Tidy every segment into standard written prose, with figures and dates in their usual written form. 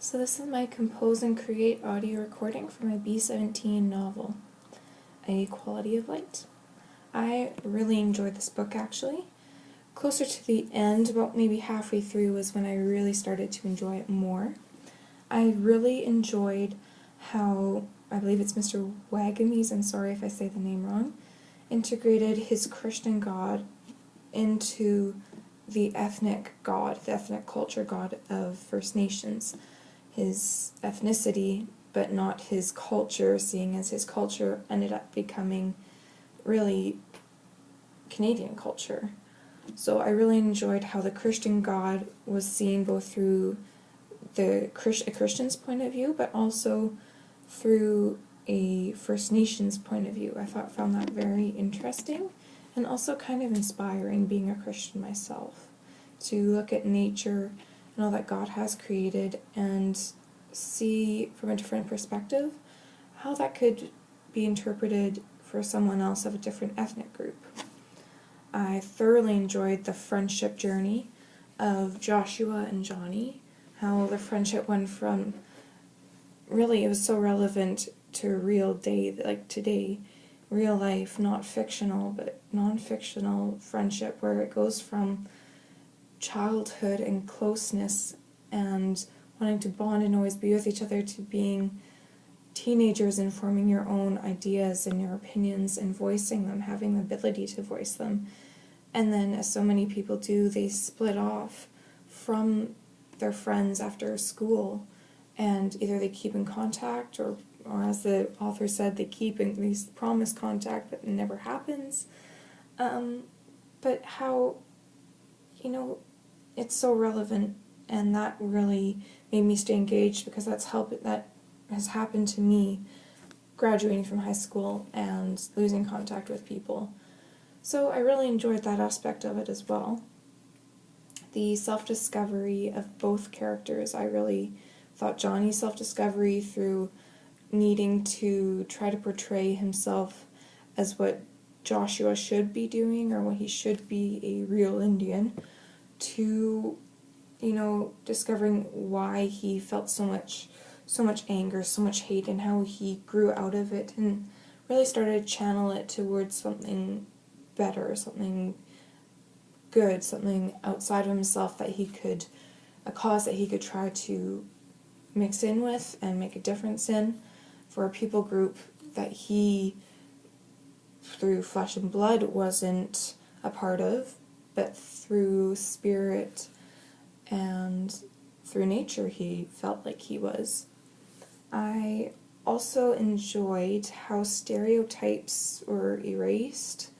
So this is my compose and create audio recording for my B17 novel, A Quality of Light. I really enjoyed this book actually. Closer to the end, about maybe halfway through, was when I really started to enjoy it more. I really enjoyed how, I believe it's Mr. Wagamies, I'm sorry if I say the name wrong, integrated his Christian God into the ethnic God, the ethnic culture God of First Nations. His ethnicity, but not his culture, seeing as his culture ended up becoming really Canadian culture. So I really enjoyed how the Christian God was seen both through a Christian's point of view, but also through a First Nations point of view. I found that very interesting and also kind of inspiring, being a Christian myself, to look at nature and all that God has created and see from a different perspective how that could be interpreted for someone else of a different ethnic group. I thoroughly enjoyed the friendship journey of Joshua and Johnny, how the friendship went from, really, it was so relevant to real day, like today, real life, not fictional, but non-fictional friendship, where it goes from childhood and closeness and wanting to bond and always be with each other to being teenagers and forming your own ideas and your opinions and voicing them, having the ability to voice them. And then, as so many people do, they split off from their friends after school, and either they keep in contact or as the author said, they promise contact, but it never happens. But how, it's so relevant, and that really made me stay engaged, because that has happened to me graduating from high school and losing contact with people. So I really enjoyed that aspect of it as well. The self-discovery of both characters, I really thought Johnny's self-discovery through needing to try to portray himself as what Joshua should be doing, or what he should be, a real Indian, to, discovering why he felt so much anger, so much hate, and how he grew out of it and really started to channel it towards something better, something good, something outside of himself a cause that he could try to mix in with and make a difference in, for a people group that he, through flesh and blood, wasn't a part of, but through spirit and through nature he felt like he was. I also enjoyed how stereotypes were erased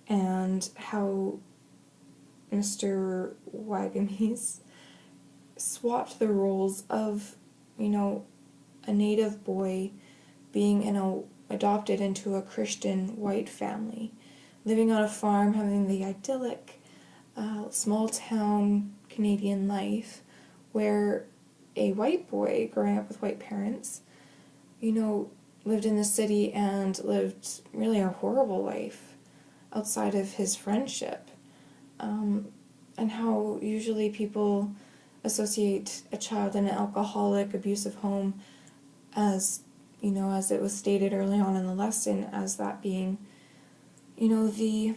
and how Mr. Wagamies swapped the roles of, a native boy being adopted into a Christian white family, living on a farm, having the idyllic small town Canadian life, where a white boy growing up with white parents, lived in the city and lived really a horrible life outside of his friendship. And how usually people associate a child in an alcoholic, abusive home as, as it was stated early on in the lesson, as that being, the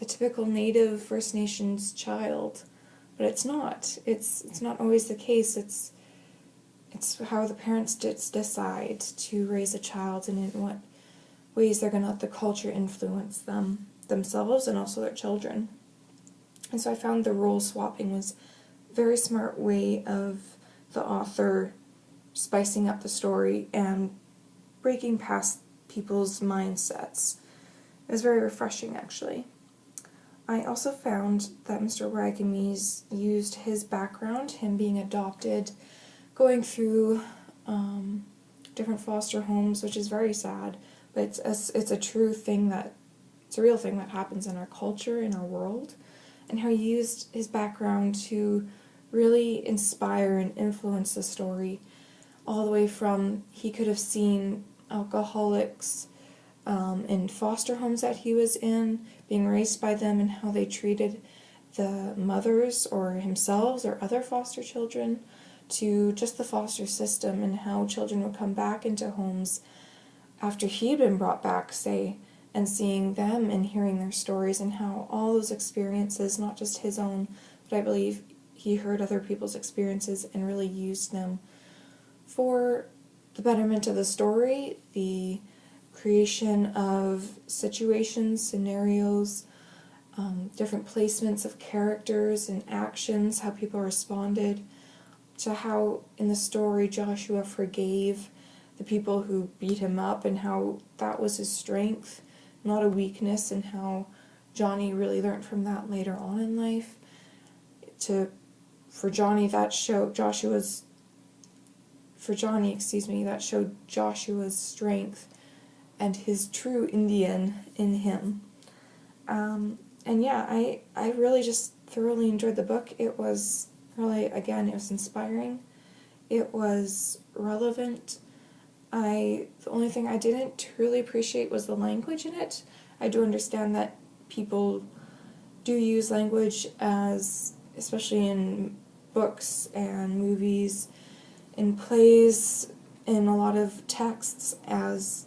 typical Native First Nations child. But it's not. It's not always the case. It's how the parents decide to raise a child, and in what ways they're going to let the culture influence themselves and also their children. And so I found the role swapping was a very smart way of the author spicing up the story and breaking past people's mindsets. It was very refreshing, actually. I also found that Mr. Wagamies used his background, him being adopted, going through different foster homes, which is very sad, but it's a true thing it's a real thing that happens in our culture, in our world, and how he used his background to really inspire and influence the story, all the way from he could have seen alcoholics in foster homes that he was in, being raised by them, and how they treated the mothers or himself or other foster children, to just the foster system and how children would come back into homes after he had been brought back, say, and seeing them and hearing their stories, and how all those experiences, not just his own, but I believe he heard other people's experiences and really used them for the betterment of the story, the creation of situations, scenarios, different placements of characters and actions, how people responded, to how in the story Joshua forgave the people who beat him up and how that was his strength, not a weakness, and how Johnny really learned from that later on in life. For Johnny, that showed Joshua's strength and his true Indian in him. And yeah, I really just thoroughly enjoyed the book. It was really, again, it was inspiring. It was relevant. The only thing I didn't truly appreciate was the language in it. I do understand that people do use language as, especially in books and movies, in plays, in a lot of texts, as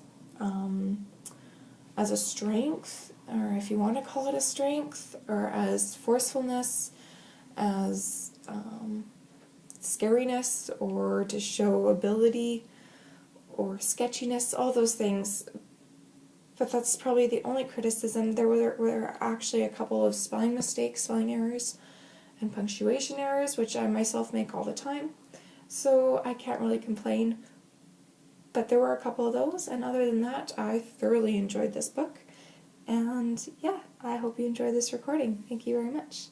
a strength, or if you want to call it a strength, or as forcefulness, as scariness, or to show ability, or sketchiness, all those things. But that's probably the only criticism. There were actually a couple of spelling mistakes, spelling errors, and punctuation errors, which I myself make all the time, so I can't really complain. But there were a couple of those, and other than that, I thoroughly enjoyed this book. And yeah, I hope you enjoyed this recording. Thank you very much.